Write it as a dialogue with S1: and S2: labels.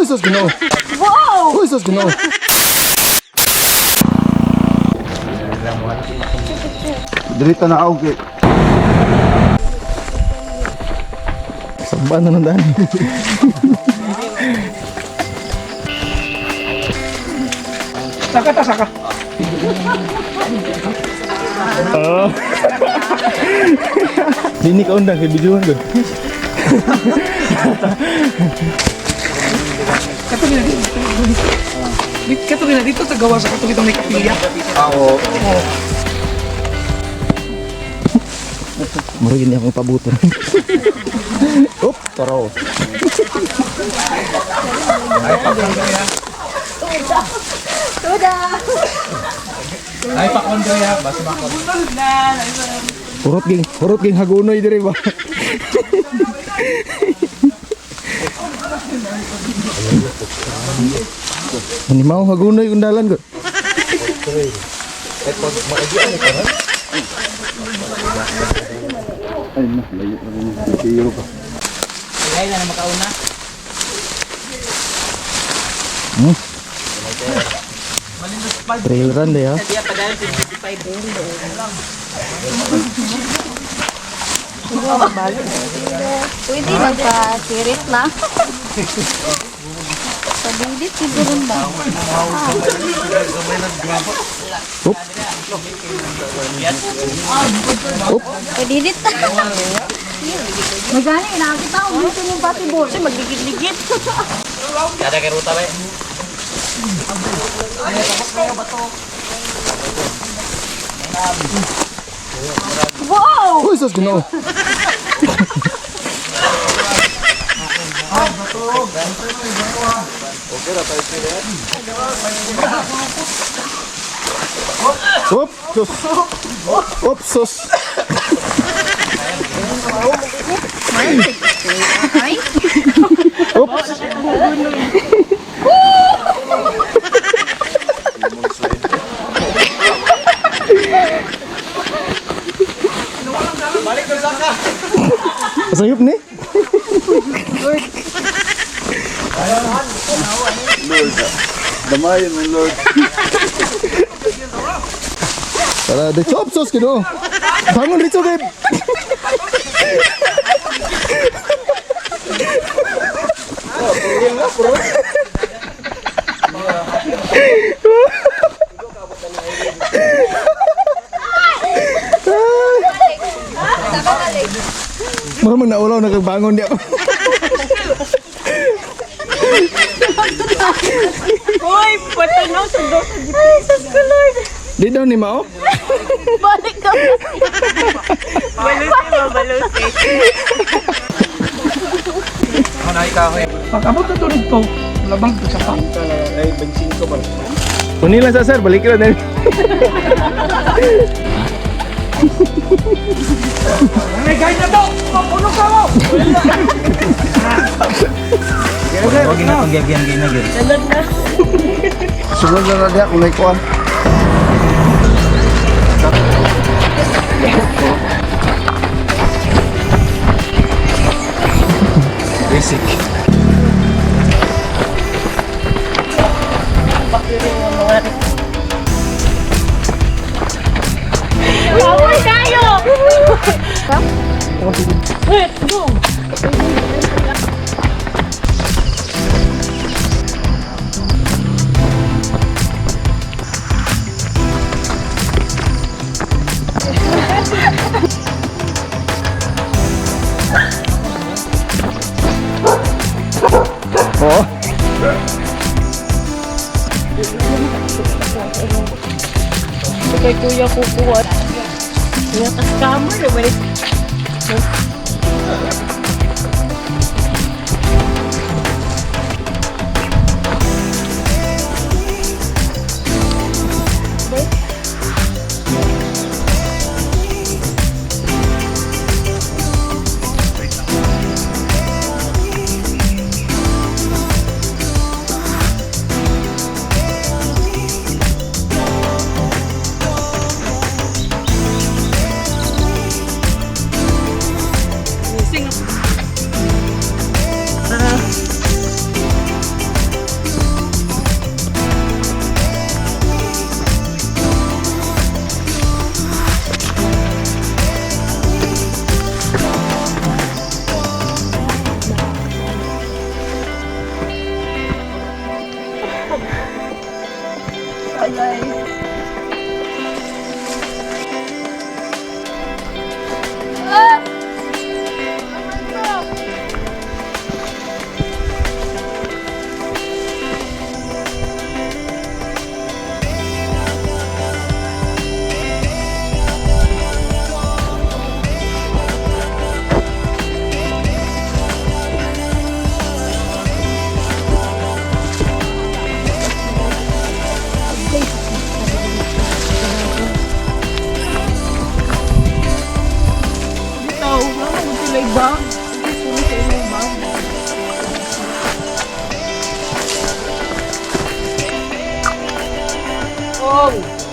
S1: sus Ginoo.
S2: Wow!
S1: Uy, sus Ginoo. Dirita na ako kay. Samba na nang daan.
S3: Saka ta, saka.
S1: Oh. Sini ka undang kay bijuan ko.
S3: Katulad dito sa gawa sa katulad may kapilya.
S1: Oo. Murag ini akong pabuton. Up, taro.
S2: Tuda!
S3: Ay, pakondo ya. Basta makondo.
S1: Hurot ging hagunoy dire ba. Ini mau hagunoy undalan ko. Ay, mas layo na rin. Kiro pa.
S3: Ay, na makauna.
S1: Trail run deh ya.
S3: Dia padahal 55 doon.
S2: Pwede magpa-sirit na. Pabidit siguro ba?
S1: Up. Up.
S2: Pabidit. Magani, nakakita ko dito yung batibol. Kasi magligid-ligid.
S3: Kada kay ruta ba?
S2: Wow!
S1: Uy, sus Ginoo. Up, sus. Up, sus.
S2: Ay!
S1: Up.
S3: Balik ko saka.
S1: Sayup nih.
S4: Lord, damayan mo Lord.
S1: Tara, de chop sus Ginoo. Bangun dito, babe. Mama naulaw nagbangon dia.
S2: Uy! Patanaw sa dosa dito. Ay, sus ko, Lord!
S1: Di daw ni Mao.
S2: Balik ka. Balusi.
S3: Ako na ikaw eh. Pagkabot na tulad ko, labang ko sa pang.
S4: Ay, bensin ko ba?
S1: Unilan sa sir, balik ka na.
S3: Ay, gaya na to! Puno ka mo! Huwag na pang gabihan kayo na gano'n.
S2: Salad na.
S4: Sunod na na diya kung naikuha.
S3: Basic.
S2: Power kayo! Wait, go!
S1: Oh.
S2: Kay Kuya kukuha. Kuya ka-scammer na balik.
S3: Wow!